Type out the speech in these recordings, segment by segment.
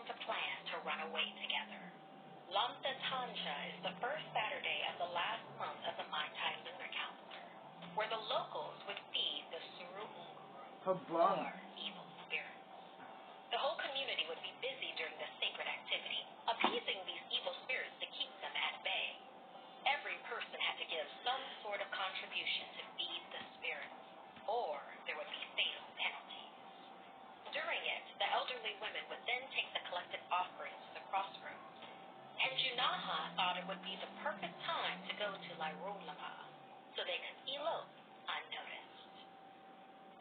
formed a plan to run away together. Lambda Tanja is the first Saturday of the last month of the Mai Tai lunar calendar, where the locals would feed the Surunguru, or evil spirits. The whole community would be busy during this sacred activity, appeasing these evil spirits to keep them at bay. Every person had to give some sort of contribution to feed the spirits, or there would be fatal penalties. During it, the elderly women would then take the collected offerings to the crossroads, and Junaha thought it would be the perfect time to go to Lairolapa so they could elope unnoticed.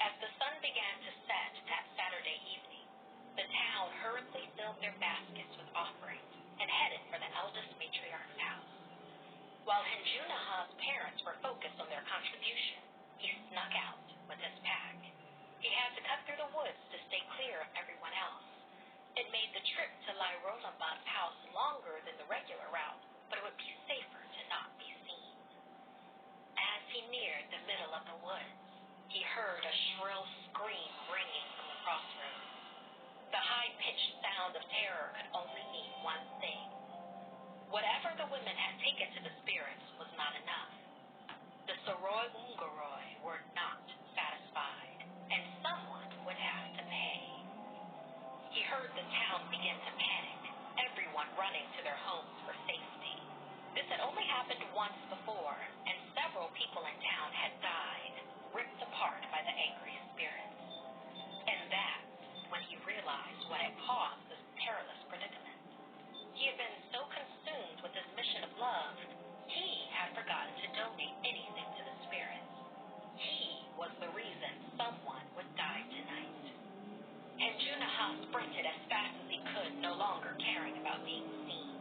As the sun began to set that Saturday evening, the town hurriedly filled their baskets with offerings and headed for the eldest matriarch's house. While Henjunaha's parents were focused on their contribution, he snuck out with his pack. He had to cut through the woods to stay clear of everyone else. It made the trip to Lairolaba's house longer than the regular route, but it would be safer to not be seen. As he neared the middle of the woods, he heard a shrill scream ringing from the crossroads. The high-pitched sound of terror could only mean one thing. Whatever the women had taken to the spirits was not enough. The Soroi Ungoroi were not satisfied, and someone would have to pay. He heard the town begin to panic, everyone running to their homes for safety. This had only happened once before, and several people in town had died, ripped apart by the angry spirits. And that's when he realized what had caused this perilous predicament. He had been so consumed with his mission of love, he had forgotten to donate anything to the spirits. He was the reason someone would die tonight. And Junaha sprinted as fast as he could, no longer caring about being seen.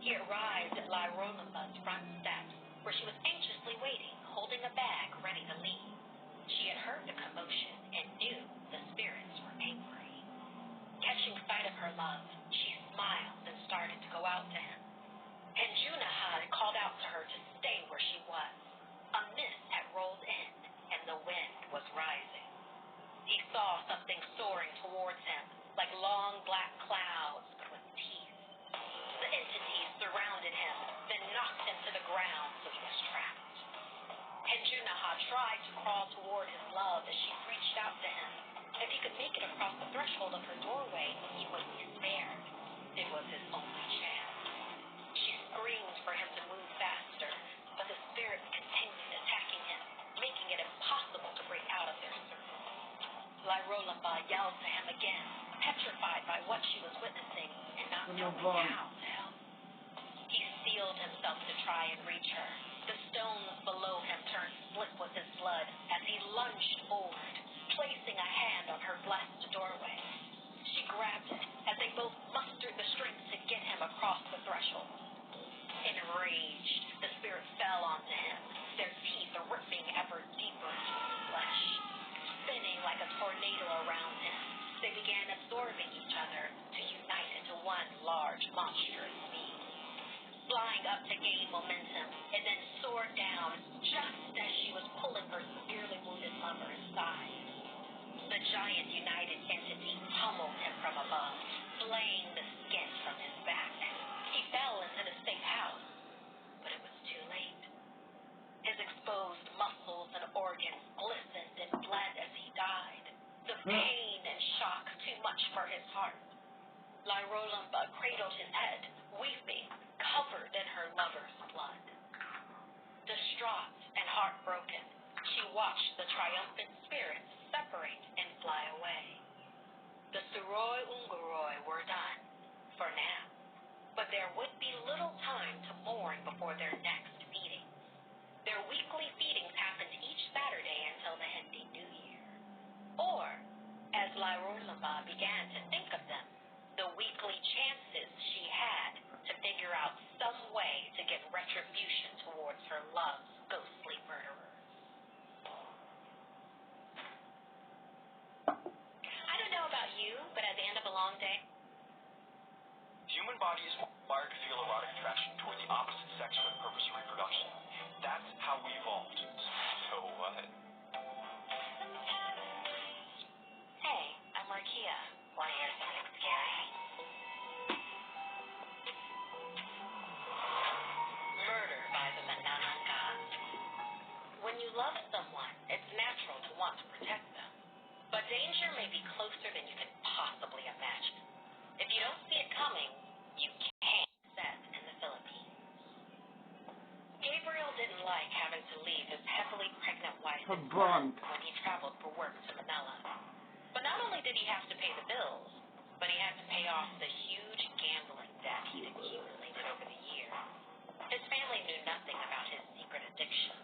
He arrived at Lairolaba's front steps, where she was anxiously waiting, holding a bag ready to leave. She had heard the commotion and knew the spirits were angry. Catching sight of her love, she smiled and started to go out to him. And Junaha had called out to her to stay where she was. A mist had rolled in, and the wind was rising. He saw something soaring towards him, like long black clouds, but with teeth. The entities surrounded him, then knocked him to the ground, so he was trapped. And Junaha tried to crawl toward his love as she reached out to him. If he could make it across the threshold of her doorway, he would be spared. It was his only chance. She screamed for him to move faster, but the spirits continued attacking him, making it impossible to break out of their circle. Lairolaba yelled to him again, petrified by what she was witnessing and not knowing how to help. He steeled himself to try and reach her. The stones below him turned split with his blood as he lunged forward, placing a hand on her blessed doorway. She grabbed it as they both mustered the strength to get him across the threshold. Enraged, the spirit fell onto him, their teeth ripping ever deeper into his flesh. Spinning like a tornado around him, they began absorbing each other to unite into one large, monstrous being. Flying up to gain momentum, it then soared down just as she was pulling her severely wounded lover aside. The giant united entity pummeled him from above, flaying the skin from his back. He fell into the safe house, but it was too late. His exposed muscles and organs glistened and bled as he died. The pain and shock too much for his heart. Lairolaba cradled his head, weeping, covered in her lover's blood. Distraught and heartbroken, she watched the triumphant spirits separate and fly away. The Suroi Ungoroi were done, for now, but there would be little time to mourn before their next feeding. Their weekly feedings happened each Saturday until the Hindi New Year. Or, as Lairolaba began to think of them, the weekly chances she had to figure out some way to get retribution towards her love's ghostly murderers. I don't know about you, but at the end of a long day, human body is wired to feel erotic attraction toward the opposite sex for the purpose of reproduction. That's how we evolved. So what? Hey, I'm Markia. Want to hear something scary? love someone, it's natural to want to protect them. But danger may be closer than you can possibly imagine. If you don't see it coming, you can't set in the Philippines. Gabriel didn't like having to leave his heavily pregnant wife and son when he traveled for work to Manila. But not only did he have to pay the bills, but he had to pay off the huge gambling debt he'd accumulated over the years. His family knew nothing about his secret addiction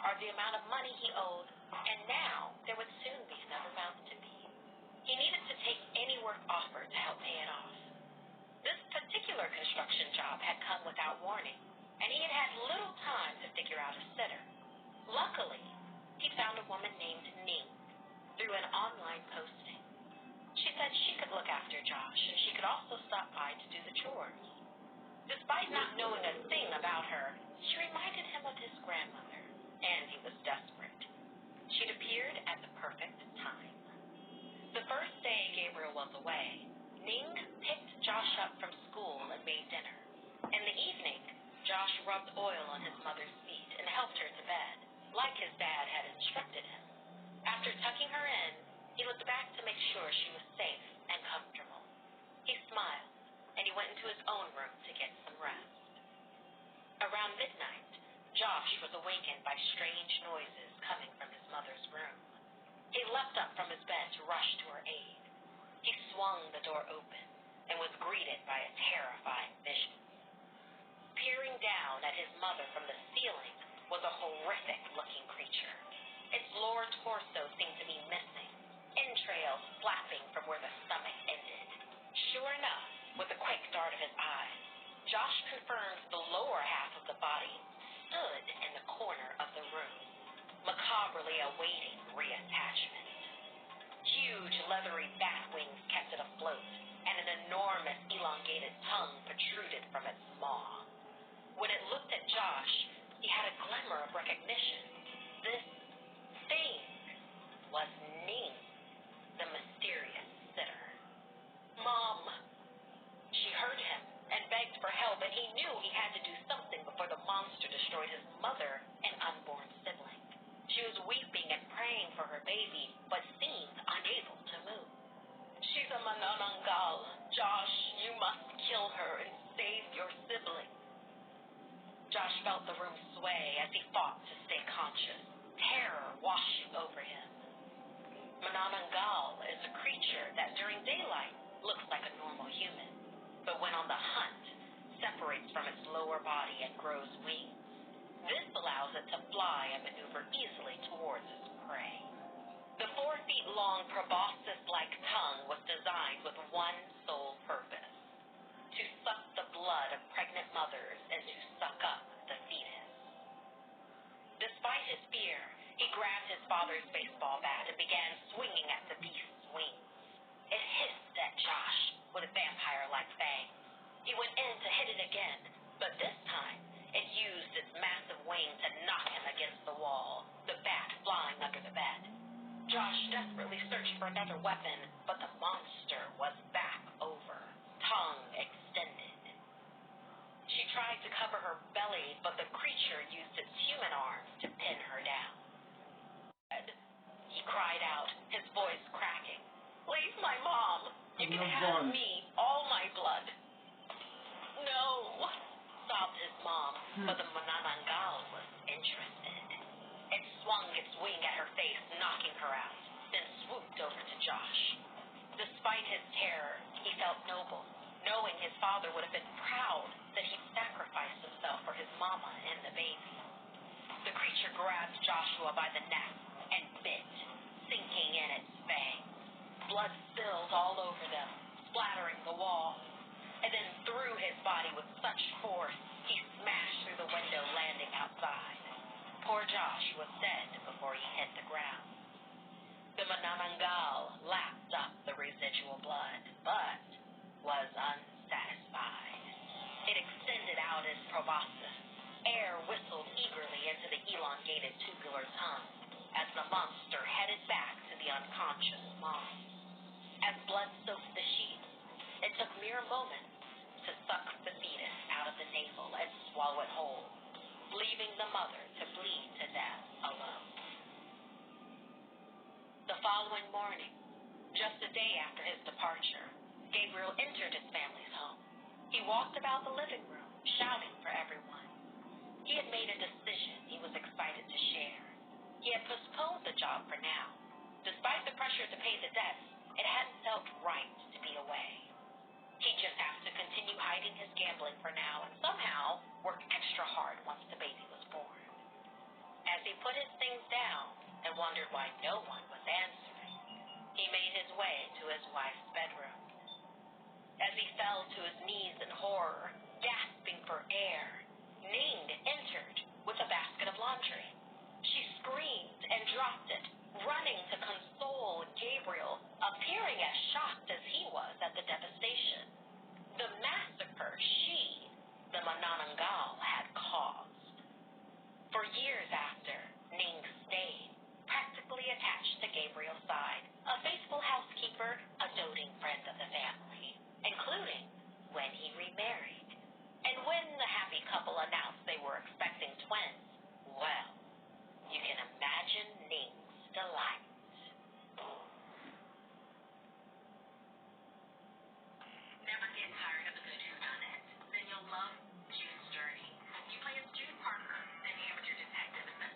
or the amount of money he owed, and now there would soon be another mouth to feed. He needed to take any work offered to help pay it off. This particular construction job had come without warning, and he had had little time to figure out a sitter. Luckily, he found a woman named Ning through an online posting. She said she could look after Josh, and she could also stop by to do the chores. Despite not knowing a thing about her, she reminded him of his grandmother, and he was desperate. She'd appeared at the perfect time. The first day Gabriel was away, Ning picked Josh up from school and made dinner. In the evening, Josh rubbed oil on his mother's feet and helped her to bed, like his dad had instructed him. After tucking her in, he looked back to make sure she was safe and comfortable. He smiled, and he went into his own room to get some rest. Around midnight, Josh was awakened by strange noises coming from his mother's room. He leapt up from his bed to rush to her aid. He swung the door open and was greeted by a terrifying vision. Peering down at his mother from the ceiling was a horrific-looking creature. Its lower torso seemed to be missing, entrails flapping from where the stomach ended. Sure enough, with a quick dart of his eyes, Josh confirmed the lower half of the body stood in the corner of the room, macabrely awaiting reattachment. Huge leathery bat wings kept it afloat, and an enormous elongated tongue protruded from its maw. When it looked at Josh, he had a glimmer of recognition. This thing was Ning, the mysterious sitter. Mom! She heard him and begged for help, and he knew he had to do something before the monster destroyed his mother and unborn sibling. She was weeping and praying for her baby, but seemed unable to move. She's a manananggal. Josh, you must kill her and save your sibling. Josh felt the room sway as he fought to stay conscious, terror washing over him. Manananggal is a creature that during daylight looks like a normal human, but when on the hunt, separates from its lower body and grows wings. This allows it to fly and maneuver easily towards its prey. The 4-feet-long proboscis-like tongue was designed with one sole purpose: to suck the blood of pregnant mothers and to suck up the fetus. Despite his fear, he grabbed his father's baseball bat and began swinging at the beast's wings. It hissed at Josh with vampire-like fangs. He went in to hit it again, but this time it used its massive wing to knock him against the wall, the bat flying under the bed. Josh desperately searched for another weapon, but the monster was back over, tongue extended. She tried to cover her belly, but the creature used its human arms to pin her down. He cried out, his voice cracking. "Leave my mom! You can have me, all my blood!" "No!" sobbed his mom, but the manananggal was interested. It swung its wing at her face, knocking her out, then swooped over to Josh. Despite his terror, he felt noble, knowing his father would have been proud that he'd sacrificed himself for his mama and the baby. The creature grabbed Joshua by the neck and bit, sinking in its fangs. Blood spilled all over them, splattering the wall, and then threw his body with such force, he smashed through the window, landing outside. Poor Josh was dead before he hit the ground. The manananggal lapped up the residual blood, but was unsatisfied. It extended out its proboscis. Air whistled eagerly into the elongated tubular tongue as the monster headed back to the unconscious mom. As blood soaked the sheets, it took mere moments to suck the fetus out of the navel and swallow it whole, leaving the mother to bleed to death alone. following morning, just a day after his departure, Gabriel entered his family's home. He walked about the living room, shouting for everyone. He had made a decision he was excited to share. He had postponed the job for now. Despite the pressure to pay the debts, it hadn't felt right to be away. He'd just have to continue hiding his gambling for now and somehow work extra hard once the baby was born. As he put his things down and wondered why no one was answering, he made his way to his wife's bedroom. As he fell to his knees in horror, gasping for air, Ning entered with a basket of laundry. She screamed and dropped it, running to console Gabriel, appearing as shocked as he was at the devastation. The massacre she, the Manananggal, had caused. For years after, Ning stayed, practically attached to Gabriel's side, a faithful housekeeper, a doting friend of the family, including when he remarried. And when the happy couple announced they were expecting twins, well, you can imagine Ning's delight. Never get tired of a good whodunit? Then you'll love June's Journey. You play as June Parker, an amateur detective in the...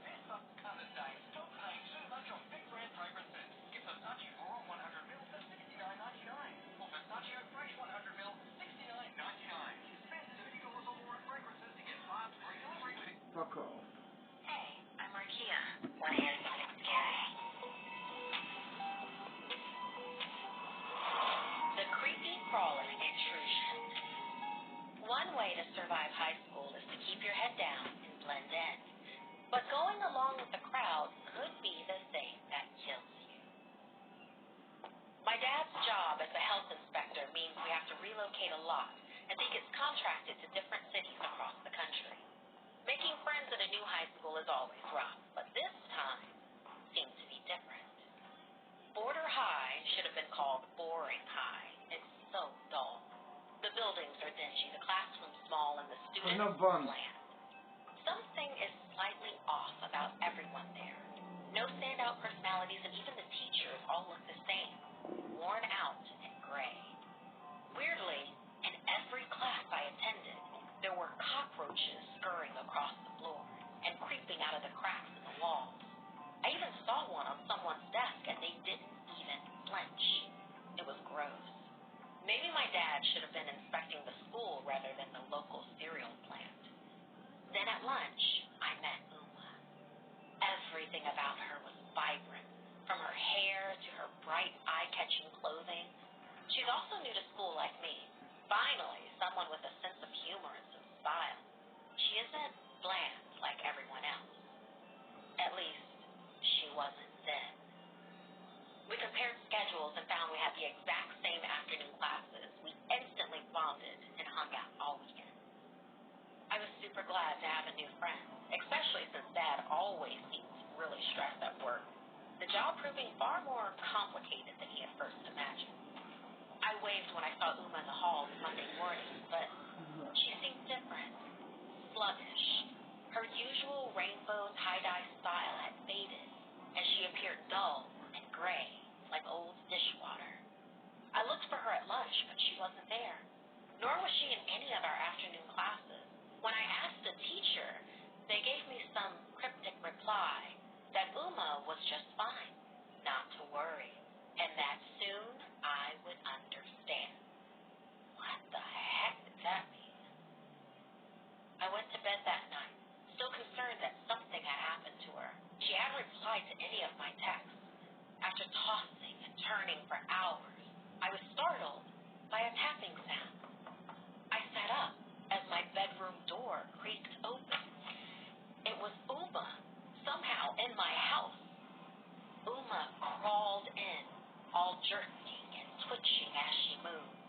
This Mother's Day, stop paying too much on big brand fragrances. Get Versace Raw 100 ml for $69.99. Or Versace Fresh 100 ml, $69.99. Spend $30 or more on fragrances to get fast free delivery with it. Fuck off. Hey, I'm Markia. Want to hear something scary? The creepy crawler intrusion. One way to survive high school is to keep your head down and blend in. But going along with the crowd could be the thing that kills you. My dad's job as a health inspector means we have to relocate a lot, and he gets contracted to different cities across the country. Making friends at a new high school is always rough, but this time seemed to be different. Border High should have been called Boring High. It's so dull. The buildings are dingy, the classrooms small, and the students bland. Something is slightly off about everyone there. No standout personalities, and even the teachers all look the same, worn out and gray. Weirdly, in every class I attended, there were cockroaches scurrying across the floor and creeping out of the cracks in the walls. I even saw one on someone's desk, and they didn't even flinch. It was gross. Maybe my dad should have been inspecting the school rather than the local cereal plant. Then at lunch, I met Uma. Everything about her was vibrant, from her hair to her bright, eye-catching clothing. She's also new to school like me. Finally, someone with a sense of humor and some style. She isn't bland like everyone else. At least, she wasn't then. We compared schedules and found we had the exact same afternoon classes. We instantly bonded and hung out all weekend. I was super glad to have a new friend, especially since Dad always seems really stressed at work. The job proving far more complicated than he had first imagined. I waved when I saw Uma in the hall Monday morning, but she seemed different, sluggish. Her usual rainbow tie-dye style had faded, and she appeared dull and gray, like old dishwater. I looked for her at lunch, but she wasn't there, nor was she in any of our afternoon classes. When I asked the teacher, they gave me some cryptic reply that Uma was just fine, not to worry, and that soon I would understand. What the heck did that mean? I went to bed that night, still concerned that something had happened to her. She hadn't replied to any of my texts. After tossing and turning for hours, I was startled by a tapping sound. I sat up as my bedroom door creaked open. It was Uma, somehow in my house. Uma crawled in, all jerking and twitching as she moved.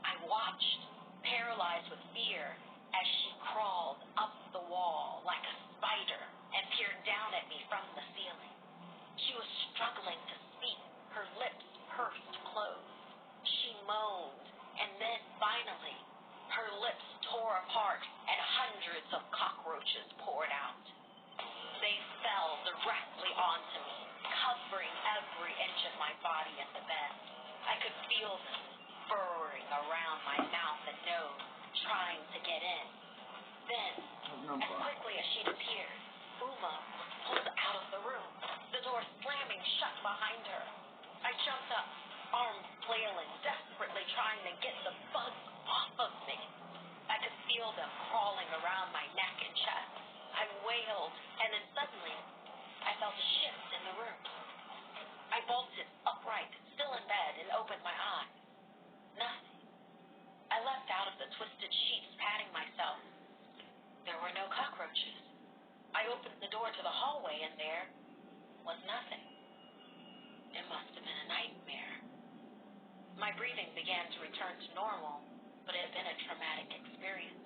I watched, paralyzed with fear, as she crawled up the wall like a spider and peered down at me from the ceiling. She was struggling to speak, her lips pursed closed. She moaned, and then finally, her lips tore apart and hundreds of cockroaches poured out. They fell directly my body in the bed. I could feel them burrowing around my mouth and nose, trying to get in. Then, as quickly as she'd appeared, Uma was pulled out of the room, the door slamming shut behind her. I jumped up, arms flailing, desperately trying to get the bugs off of me. I could feel them crawling around my neck and chest. I wailed, and then suddenly, I felt a shift in the room. I bolted upright, still in bed, and opened my eyes. Nothing. I leapt out of the twisted sheets, patting myself. There were no cockroaches. I opened the door to the hallway, and there was nothing. It must have been a nightmare. My breathing began to return to normal, but it had been a traumatic experience.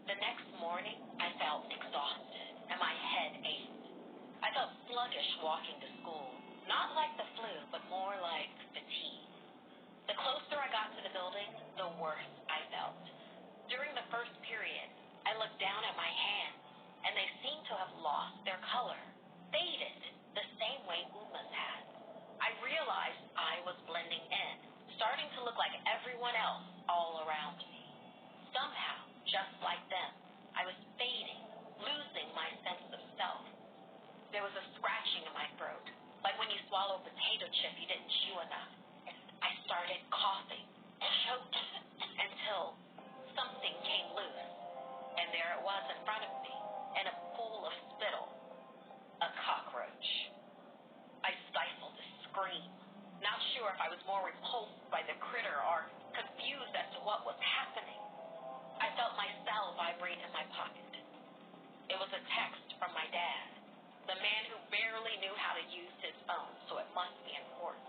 The next morning, I felt exhausted, and my head ached. I felt sluggish walking to school, not like the flu, but more like fatigue. The closer I got to the building, the worse I felt. During the first period, I looked down at my hands, and they seemed to have lost their color, faded, the same way Uma's had. I realized I was blending in, starting to look like everyone else all around me. Somehow, just like them, I was fading, losing my sense of self. There was a scratching in my throat, like when you swallow a potato chip you didn't chew enough. I started coughing, choking, until something came loose, and there it was in front of me, in a pool of spittle. A cockroach. I stifled a scream, not sure if I was more repulsed by the critter or confused as to what was happening. I felt my cell vibrate in my pocket. It was a text from my dad, the man who barely knew how to use his phone, so it must be important.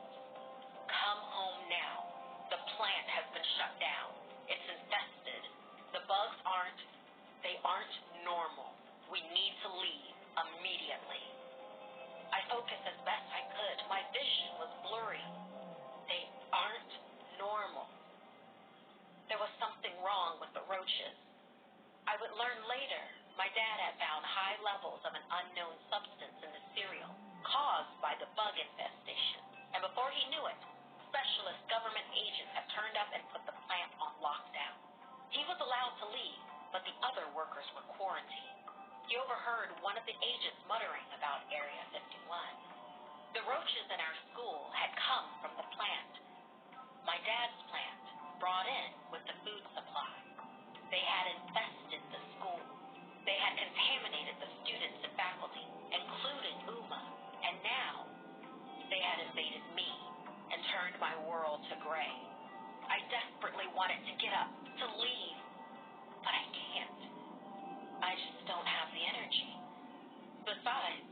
Come home now. The plant has been shut down. It's infested. The bugs aren't normal. We need to leave immediately. I focused as best I could. My vision was blurry. They aren't normal. There was something wrong with the roaches. I would learn later, my dad had found high levels of an unknown substance in the cereal caused by the bug infestation. And before he knew it, specialist government agents had turned up and put the plant on lockdown. He was allowed to leave, but the other workers were quarantined. He overheard one of the agents muttering about Area 51. The roaches in our school had come from the plant. My dad's plant, brought in with the food supply. They had infested the school. They had contaminated the students and faculty, including Uma, and now they had invaded me and turned my world to gray. I desperately wanted to get up, to leave, but I can't. I just don't have the energy. Besides,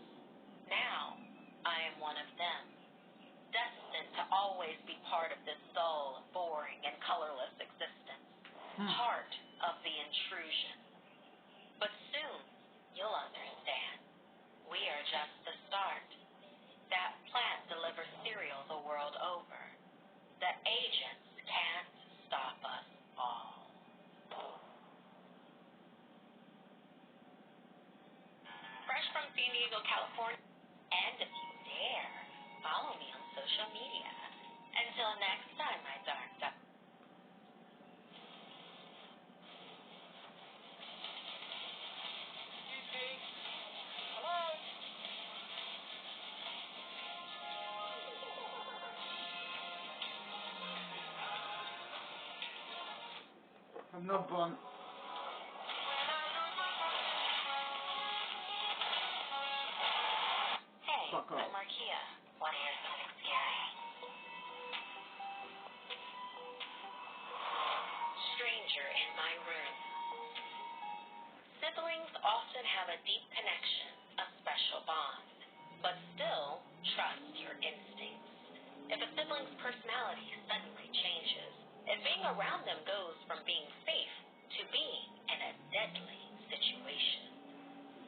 now I am one of them, destined to always be part of this dull, boring, and colorless existence, part of the intrusion. But soon, you'll understand. We are just the start. That plant delivers cereal the world over. The agents can't stop us all. Fresh from San Diego, California. And if you dare, follow me on social media. Until next time, my dark duck. I'm not born. Hey, Fuck off. I'm Markia. Want to hear something scary? Stranger in my room. Siblings often have a deep connection, a special bond, but still trust your instincts. If a sibling's personality suddenly changes, if being around them goes from being safe to being in a deadly situation.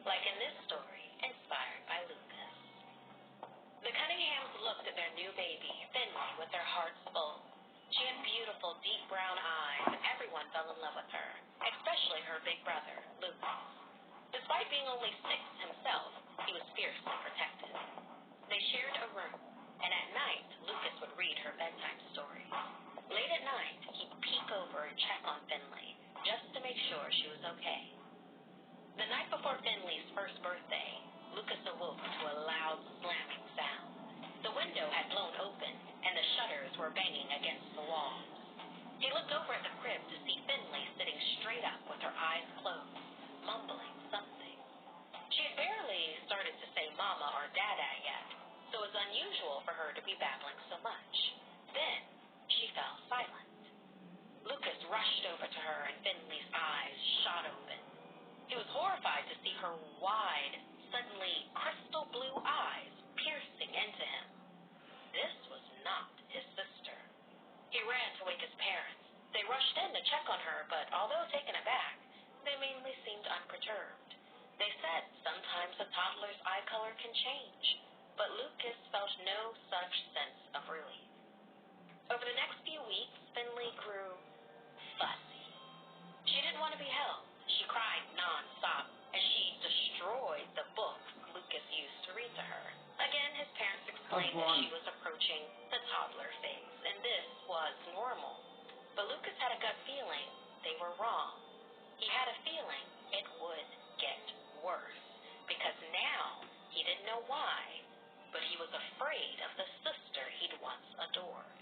Like in this story, inspired by Lucas. The Cunninghams looked at their new baby, Finley, with their hearts full. She had beautiful, deep brown eyes, and everyone fell in love with her, especially her big brother, Lucas. Despite being only 6 himself, he was fiercely protected. They shared a room, and at ears were banging against the wall. He looked over at the crib to see Finley sitting straight up with her eyes closed, mumbling something. She had barely started to say mama or dada yet, so it was unusual for her to be babbling so much. Then she fell silent. Lucas rushed over to her and Finley's eyes shot open. He was horrified to see her wide, suddenly crystal blue eyes piercing into him. This was not his sister. He ran to wake his parents. They rushed in to check on her, but although taken aback, they mainly seemed unperturbed. They said sometimes a toddler's eye color can change, but Lucas felt no such sense of relief. Over the next few weeks, Finley grew fussy. She didn't want to be held. She cried non-stop, and she destroyed the books Lucas used to read to her. Again, his parents explained that she was approaching the toddler phase, and this was normal. But Lucas had a gut feeling they were wrong. He had a feeling it would get worse, because now he didn't know why, but he was afraid of the sister he'd once adored.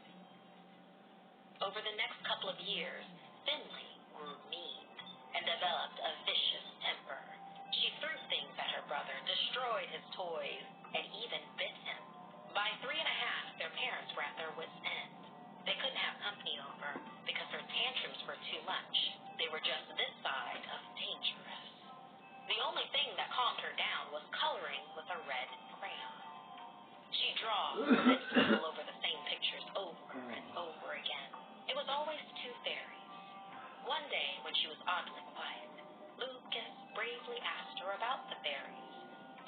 Over the next couple of years, Finley grew mean and developed a vicious temper. She threw things at her brother, destroyed his toys, and even bit him. By 3.5, their parents were at their wits' end. They couldn't have company over because her tantrums were too much. They were just this side of dangerous. The only thing that calmed her down was coloring with a red crayon. She'd draw and scribble over the same pictures over and over again. It was always two fairies. One day, when she was oddly quiet, Lucas bravely asked her about the fairies.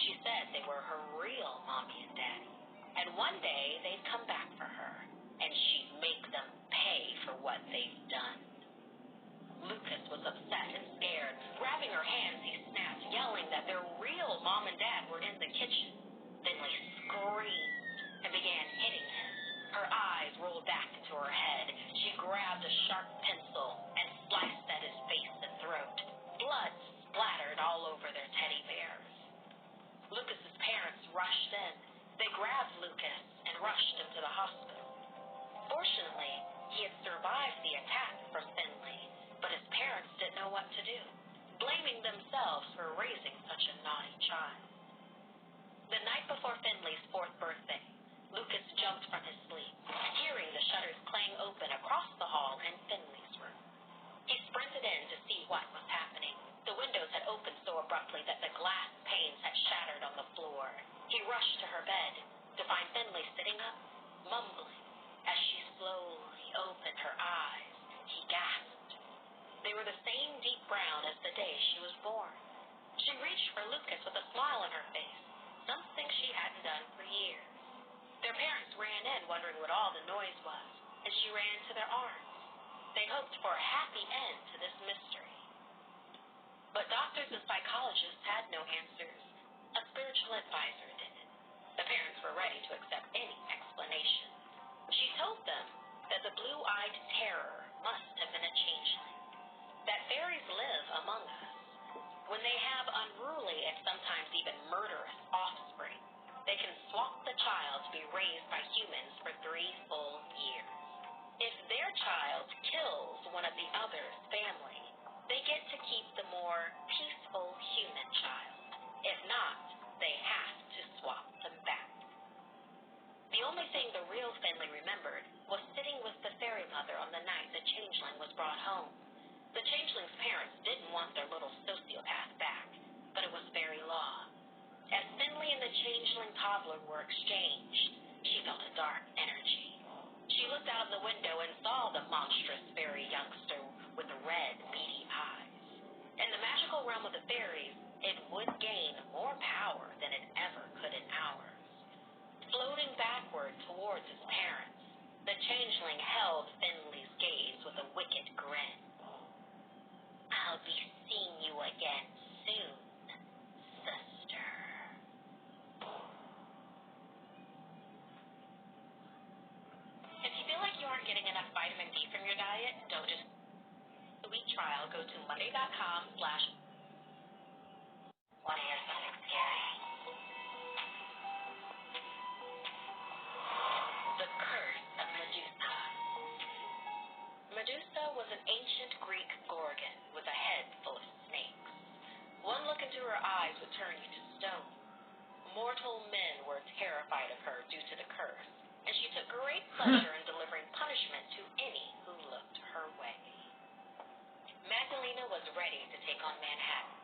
She said they were her real mommy and daddy, and one day they'd come back for her, and she'd make them pay for what they've done. Lucas was upset and scared. Grabbing her hands, he snapped, yelling that their real mom and dad were in the kitchen. Finley screamed and began hitting him. Her eyes rolled back into her head. She grabbed a sharp pencil and sliced at his face and throat. Blood splattered all over their teddy bears. Lucas's parents rushed in. They grabbed Lucas and rushed him to the hospital. Fortunately, he had survived the attack from Finley, but his parents didn't know what to do, blaming themselves for raising such a naughty child. The night before Finley's 4th birthday, Lucas jumped from his sleep, hearing the shutters clang open across the hall in Finley's room. He sprinted in to see what was happening. The windows had opened so abruptly that the glass panes had shattered on the floor. He rushed to her bed to find Finley sitting up, mumbling. As she slowly opened her eyes, he gasped. They were the same deep brown as the day she was born. She reached for Lucas with a smile on her face, something she hadn't done for years. Their parents ran in wondering what all the noise was, and she ran to their arms. They hoped for a happy end to this mystery. But doctors and psychologists had no answers. A spiritual advisor did. The parents were ready to accept any explanation. She told them that the blue-eyed terror must have been a changeling, that fairies live among us. When they have unruly and sometimes even murderous offspring, they can swap the child to be raised by humans for 3 full years. If their child kills one of the other's family, they get to keep the more peaceful human child. If not, they have to swap them back. The only thing the real Finley remembered was sitting with the fairy mother on the night the changeling was brought home. The changeling's parents didn't want their little sociopath back, but it was fairy law. As Finley and the changeling toddler were exchanged, she felt a dark energy. She looked out of the window and saw the monstrous fairy youngster with the red, beady eyes. In the magical realm of the fairies, it would gain more power than it ever could in ours. Floating backward towards his parents, the changeling held Finley's gaze with a wicked grin. I'll be seeing you again soon, sister. If you feel like you aren't getting enough vitamin D from your diet, don't just the week trial. Go to monday.com/. Want to hear something scary? The Curse of Medusa. through her eyes would turn you to stone. Mortal men were terrified of her due to the curse, and she took great pleasure in delivering punishment to any who looked her way. Magdalena was ready to take on Manhattan.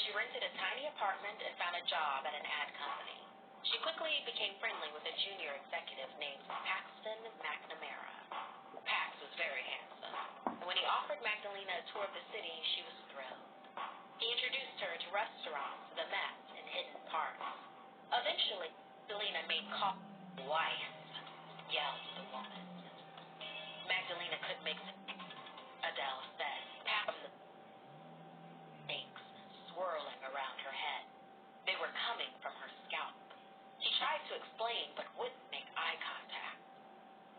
She rented a tiny apartment and found a job at an ad company. She quickly became friendly with a junior executive named Paxton McNamara. Pax was very handsome, and when he offered Magdalena a tour of the city, she was thrilled. He introduced her to restaurants, the Met, and hidden parks. Eventually, Magdalena made coffee. Wife, yelled the woman. Magdalena couldn't make sense, Adele said, Pax the snakes swirling around her head. They were coming from her scalp. She tried to explain, but wouldn't make eye contact.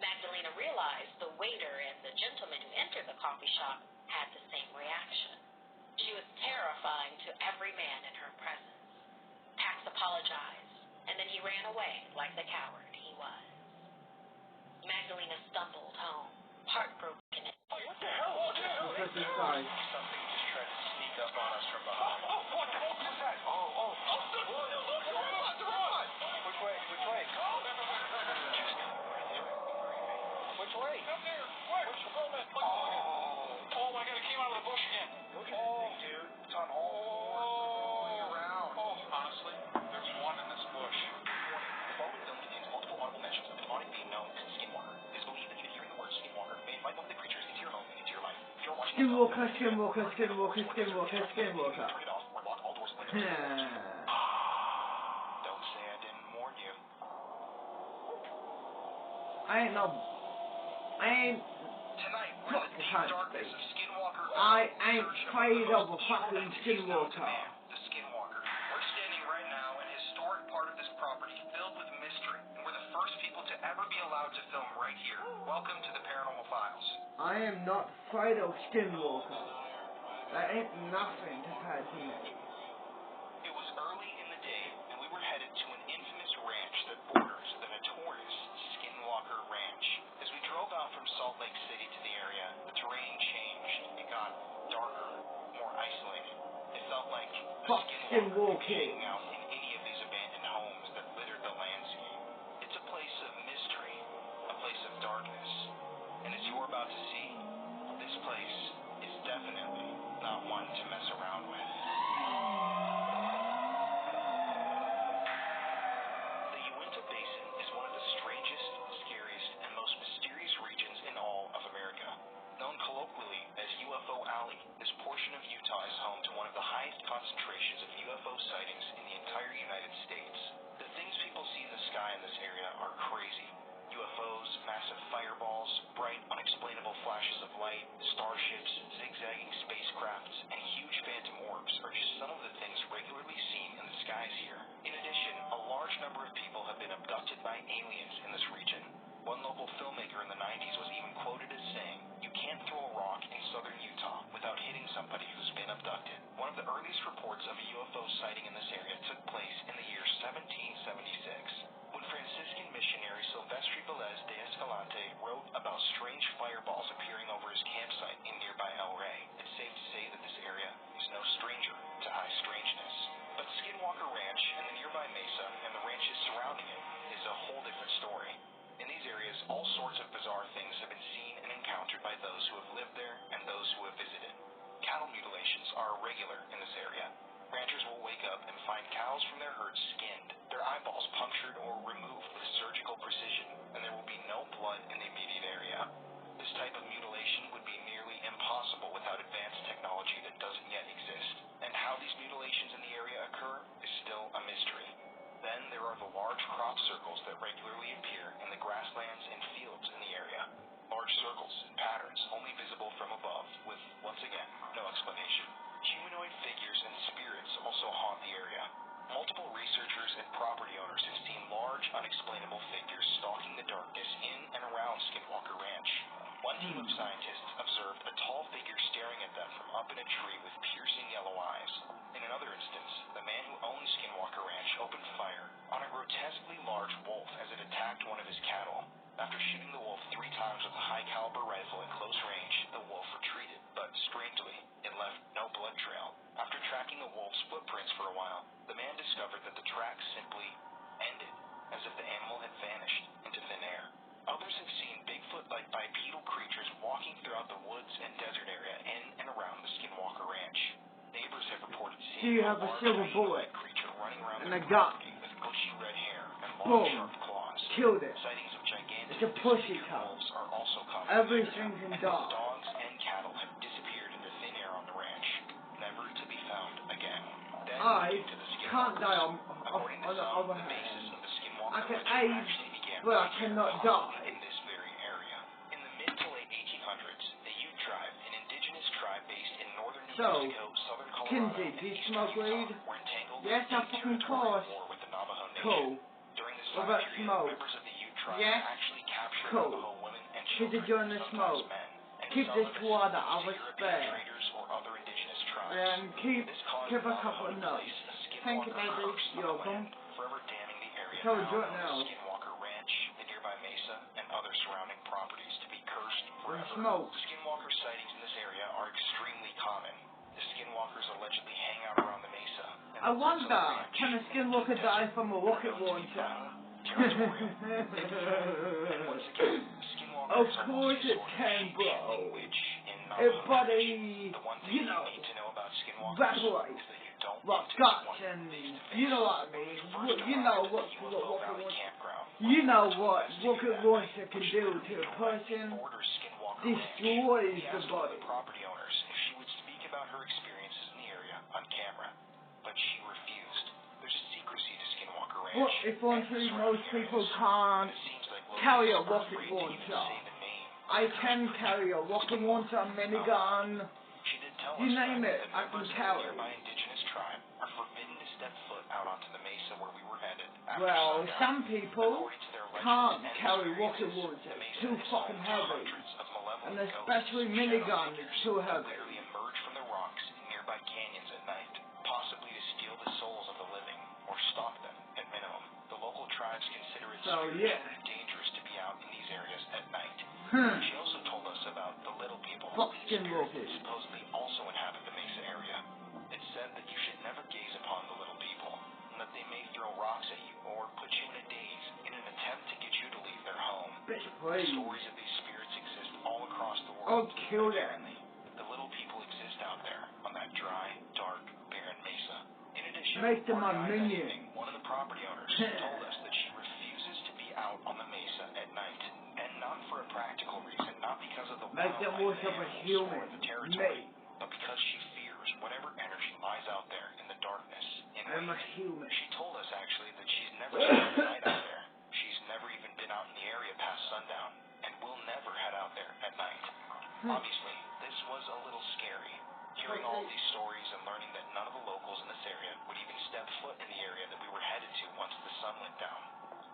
Magdalena realized the waiter and the gentleman who entered the coffee shop had the same reaction. She was terrifying to every man in her presence. Pax apologized, and then he ran away like the coward he was. Magdalena stumbled home, heartbroken. What the hell was that? Sorry. Something just tried to sneak up on us from behind. What the fuck was that? The robot! Which way? Just go Which way? Up there! Quick! Which moment? Oh my god, it came out of the bush again. Look at this thing, dude. It's on all fours, rolling around. Honestly, there's one in this bush. The following film contains multiple audible mentions of a demonic being known as Skinwalker. It is believed that even hearing the word Skinwalker may invite one of the creatures into your home and into your life. If you're watching Skinwalker. turn it off or lock all doors and windows. Don't say I didn't warn you. Tonight, we're in the deep darkness of Skinwalker. I ain't afraid of a fucking Skinwalker. The Skinwalker. We're standing right now in a historic part of this property filled with mystery, and we're the first people to ever be allowed to film right here. Welcome to the Paranormal Files. I am not afraid of Skinwalker. That ain't nothing to me. It was early in the day, and we were headed to an infamous ranch that borders the notorious Skinwalker Ranch. As we drove out from Salt Lake City to the area, the terrain changed. It got darker, more isolated. It felt like the Skinwalker could hang out in any of these abandoned homes that littered the landscape. It's a place of mystery, a place of darkness. And as you're about to see, this place is definitely not one to mess around with. The Uinta Basin is one of the strangest, scariest, and most mysterious regions in all of America. Known colloquially as UFO Alley, this portion of Utah is home to one of the highest concentrations of UFO sightings in the entire United States. The things people see in the sky in this area are crazy. UFOs, massive fireballs, bright, unexplainable flashes of light, starships, zigzagging spacecrafts, and huge phantom orbs are just some of the things regularly seen in the skies here. In addition, a large number of people have been abducted by aliens in this region. One local filmmaker in the 90s was even quoted as saying, "You can't throw a rock in southern Utah without hitting somebody who's been abducted." One of the earliest reports of a UFO sighting in this area took place in the year 1776. When Franciscan missionary Silvestre Velez de Escalante wrote about strange fireballs appearing over his campsite in nearby El Rey, it's safe to say that this area is no stranger to high strangeness. But Skinwalker Ranch and the nearby mesa and the ranches surrounding it is a whole different story. In these areas, all sorts of bizarre things have been seen and encountered by those who have lived there and those who have visited. Cattle mutilations are irregular in this area. Ranchers will wake up and find cows from their herds skinned, their eyeballs punctured or removed with surgical precision, and there will be no blood in the immediate area. This type of mutilation would be nearly impossible without advanced technology that doesn't yet exist, and how these mutilations in the area occur is still a mystery. Then there are the large crop circles that regularly appear in the grasslands and fields in the area. Large circles and patterns only visible from above, with, once again, no explanation. Humanoid figures and spirits also haunt the area. Multiple researchers and property owners have seen large, unexplainable figures stalking the darkness in and around Skinwalker Ranch. One team of scientists observed a tall figure staring at them from up in a tree with piercing yellow eyes. In another instance, the man who owned Skinwalker Ranch opened fire on a grotesquely large wolf as it attacked one of his cattle. After shooting the wolf 3 times with a high-caliber rifle at close range, the wolf retreated, but strangely, it left no blood trail. After tracking the wolf's footprints for a while, the man discovered that the tracks simply ended, as if the animal had vanished into thin air. Others have seen Bigfoot-like bipedal creatures walking throughout the woods and desert area in and around the Skinwalker Ranch. Neighbors have reported seeing have a silver bullet creature running around and the a gun. property with bushy red hair and long, Boom. sharp claws. Killed it. Sightings of gigantic It's a pussy disfigured cat. wolves are also common. Everything can and die. dogs and cattle have disappeared into thin air on the ranch, never to be found again. Then, I to the can't die on According to the some, other the hand. basis of the Skinwalker I can legend age, actually began but I right here cannot in die. in this very area. In the mid to late 1800s, the Ute tribe, an indigenous tribe based in northern New Mexico, southern Colorado, Kinsey, and do you eastern smoke Utah, weed? were entangled Yes, in I a fucking territorial course. war with the Navajo Nation. Cool. During this What time about period, smoke? members of the Ute tribe Yes? actually captured Cool. Navajo women and Keep children, it during the sometimes smoke. men, and Keep some this of water, I to will European spare. traders or other indigenous tribes. And keep This caused a couple of Navajo to nuts. place a Thank you, Skinwalker baby. curse on You're the land, forever damning the area So now do it known now. as Skinwalker Ranch, the nearby mesa, and other surrounding properties to be cursed forever. Smoke. Skinwalker sightings in this area are extremely common. The Skinwalkers allegedly hang out around the mesa. And I the woods of the wonder, ranch can a in skinwalker the die desert from a are rocket known to be launcher? territorial. And once again, Skinwalkers Of are course mostly it sort of can, bro. sheep-killing witch in Hey, Navajo buddy, Nation. The one thing you know, need to know about Skinwalkers evaporate. is that you don't Rock want to guts meet one and face-to-face. you know what I mean. First You arrived know at what the UFO rocket Valley launcher. campground. You know To what investigate rocket that launcher night, can which do could to be a person. Border Skinwalker Destroys Ranch. He the asked one of body. the property owners if she would speak about her experiences in the area on camera, but she refused. There's a secrecy to Skinwalker Ranch. What if and honestly the most surrounding people areas. can't It seems like locals carry a are rocket afraid to even launcher? say the name. I can carry a rocket launcher, a minigun. She did tell You us name that it, the I members can of the carry. nearby indigenous tribe are forbidden to step foot out onto the mesa where we were headed after Well, sundown. some people According to their legends can't and carry rocket experiences, launchers. the mesa Too is fucking home to heavy. hundreds of malevolent And ghosts especially and minigun shadow is figures too that heavy. literally emerge from the rocks in nearby canyons at night, possibly to steal the souls of the living or stalk them at minimum. The local tribes consider it So, spiritually yeah. dangerous to be out in these areas at night. She Hmm. also told us about the little people Fuck spirits that skinwalkers. supposedly also inhabit the mesa area. It's said that you should never gaze upon the little people, and that they may throw rocks at you or put you in a daze in an attempt to get you to leave their home. Bitch, please. Stories of these spirits exist all across the Oh, world. kill but them. apparently, the little people exist out there on that dry, dark, barren mesa. In addition, Make them our a guide that minion. evening, one of the property owners told us that she refuses to be out on the mesa at night, and not for a practical reason, not because of the Make them wildlife worship a animals human. or the territory, Me. but because she fears whatever energy lies out there in the darkness. In I'm a ways. human. She told us actually that she's never spent the night out there. She's never even been out in the area past sundown, and will never head out there at night. Obviously, this was a little scary. Hearing all these stories and learning that none of the locals in this area would even step foot in the area that we were headed to once the sun went down.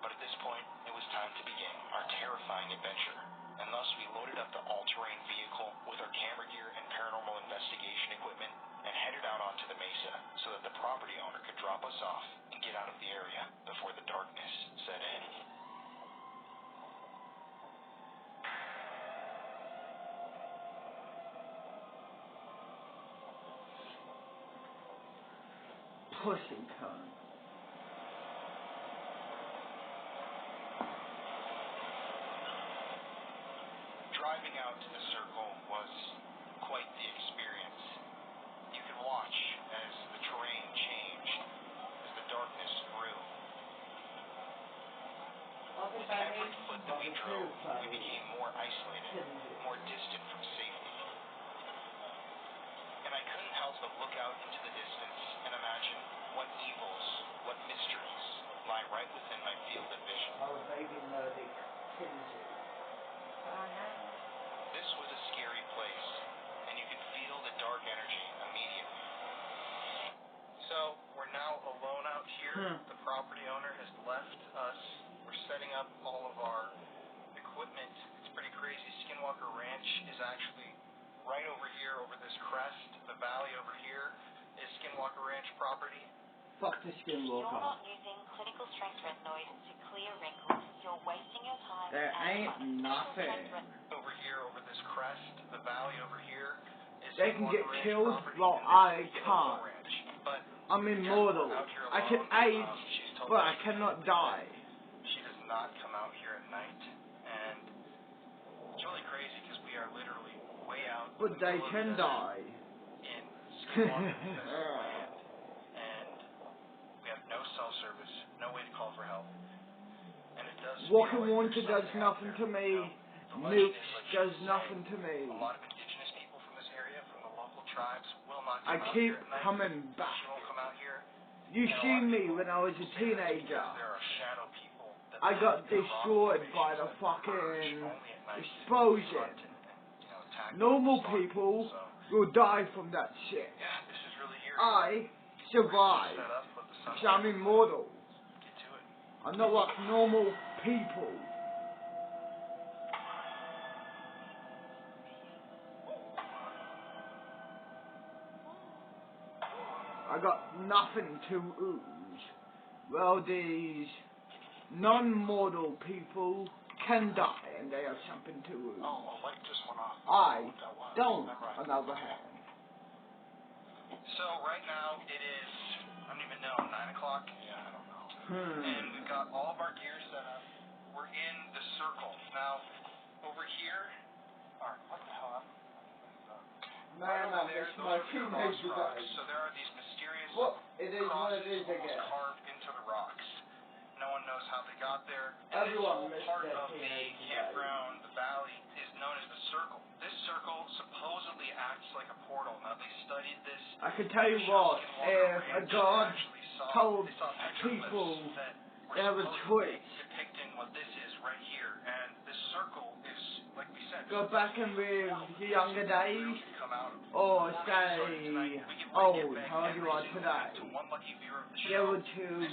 But at this point, it was time to begin our terrifying adventure, and thus we loaded up the all-terrain vehicle with our camera gear and paranormal investigation equipment and headed out onto the mesa so that the property owner could drop us off and get out of the area before the darkness set in. Pussy cunt. Driving out to the circle was quite the experience. You could watch as the terrain changed, as the darkness grew. With every foot that we drove, we became more isolated, more distant from safety. And I couldn't help but look out into the distance and imagine what evils, what mysteries lie right within my field of vision. This was a scary place, and you could feel the dark energy immediately. So, we're now alone out here. The property owner has left us. We're setting up all of our equipment. It's pretty crazy. Skinwalker Ranch is actually right over here, over this crest. The valley over here is Skinwalker Ranch property. Fuck the You're skinwalker. not using clinical strength retinoid to clear wrinkles, You're wasting your time. There ain't nothing. Over here, over this crest, the valley over here, is They can get Skinwalker Ranch killed property, while and I this is can't. Ranch. But I'm immortal. out here I can alone, age, she's told but me I cannot die. she does not come out here at night, and it's really crazy because we are literally way out. But they can die. In Skinwalker, Minnesota land, and we have no cell service, no way to call for help. And it does Walking feel like Water there's does something out nothing there. to me. The legend Nukes is, like does she was nothing saying, to me. a lot of indigenous people from this area, from the local tribes, will not come I out keep here at night. coming back. She won't come out here. You And a see lot of me people when I was a say that teenager. because there are shadow people that I live got in rock destroyed by the formations that fucking emerge only at night to explosion. hunt and, attack Normal and stalk people So, will die from that shit. yeah, this is really eerie. I survive. Set up, let the sun Because I'm immortal. get to it. I'm not like normal people. I got nothing to ooze. Well, these non-mortal people can die and they have something to ooze. Oh, a light just went off. I That was. don't, Right. on the other hand. So right now it is, I don't even know, 9 o'clock. Yeah, I don't know. And we've got all of our gear set up. We're in the circle. Now, over here, alright, what the hell? Right over there, it's those my are the teenage cross rocks. days. So there are these mysterious Well, it is what it crosses is again. almost carved into the rocks. No one knows how they got there. And this Everyone whole missed part their of the teenage days. campground, the valley, is known as the circle. This circle supposedly acts like a portal. Now, they studied this. I can tell you what, if a god told people they have a choice, depicting what this is right here, and this circle is, like we said, go back and live the younger days, or say old, how you are today. You would choose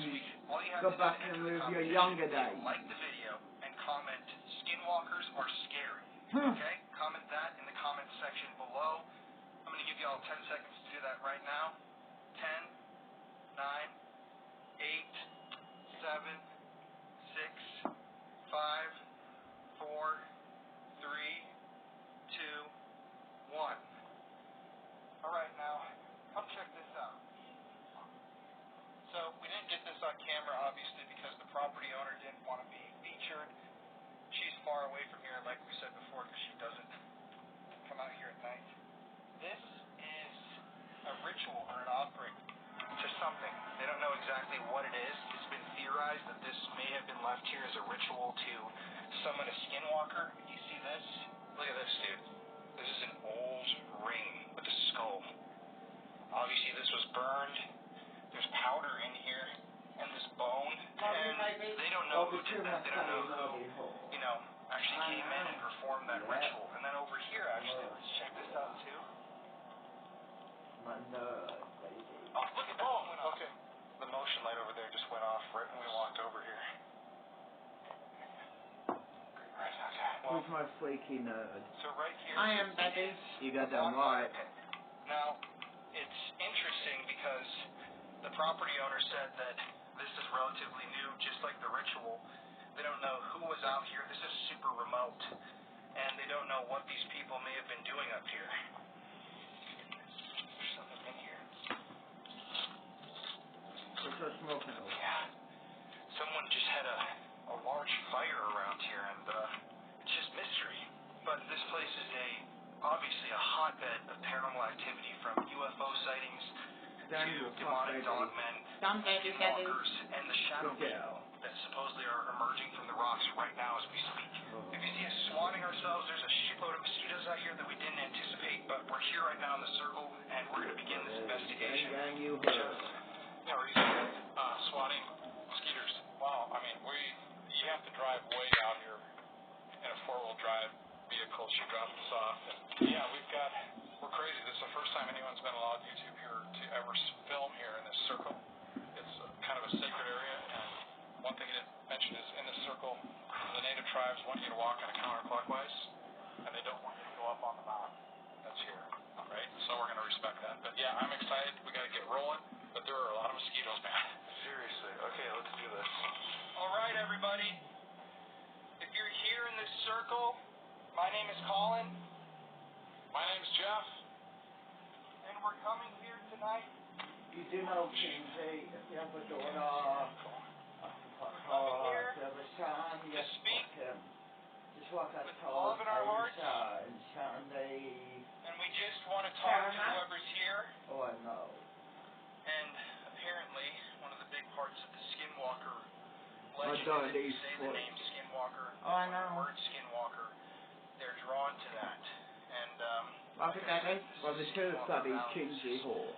go back and live your younger days. Like the video and comment, skinwalkers are scary. Okay? Comment that in the comment section below. I'm going to give you all 10 seconds to do that right now. 10, 9, 8, 7, 6, 5, 4, 3, 2, 2, 1. Alright, now, come check this out. So, we didn't get this on camera, obviously, because the property owner didn't want to be featured. She's far away from here, like we said before, because she doesn't come out here at night. This is a ritual or an offering to something. They don't know exactly what it is. It's been theorized that this may have been left here as a ritual to summon a skinwalker. You see this? Look at this, dude. This is an old ring with a skull. Obviously, this was burned. There's powder in here, and this bone, and they don't know who did that. They don't know who, actually came in and performed that ritual. And then over here, actually, let's check this out, too. My nerd, baby. Oh, look at that. Okay. The motion light over there just went off right when we walked over here. Right, okay. Well, Who's my freaky nerd? so right here. I am, baby. You got that right. Now, it's interesting because the property owner said that this is relatively new, just like the ritual. They don't know who was out here. This is super remote. And they don't know what these people may have been doing up here. There's something in here. What's that smoking? Yeah. Someone just had a large fire around here, and it's just mystery. But this place is obviously a hotbed of paranormal activity, from UFO sightings to demonic dogmen, skinwalkers, and the shadow people that supposedly are emerging from the rocks right now as we speak. If you see us swatting ourselves, there's a shitload of mosquitoes out here that we didn't anticipate, but we're here right now in the circle, and we're going to begin this investigation. How are you swatting mosquitoes? Wow, I mean, you have to drive way out here in a four-wheel drive vehicle. She dropped us off, and yeah, we're crazy. This is the first time anyone's been allowed YouTube here to ever film here in this circle. It's kind of a sacred area, and one thing you didn't mention is in this circle, the native tribes want you to walk in a counterclockwise, and they don't want you to go up on the mountain that's here, right? So we're going to respect that. But yeah, I'm excited. We got to get rolling, but there are a lot of mosquitoes, man. Seriously. Okay, let's do this. All right, everybody. Circle. My name is Colin. My name's Jeff. And we're coming here tonight. You do know, Kinsey, if you have a daughter, if you have a son, you have to fuck him. Just like I told Asa and Sandy. And we just want to talk to whoever's here. Oh, I know. And apparently, one of the big parts of the Skinwalker My legend dog is eats say foot. the name Skinwalker. Oh, I know. The word Skinwalker. They're drawn to that. And, Like a daddy, well, the two studies Kinsey Hall.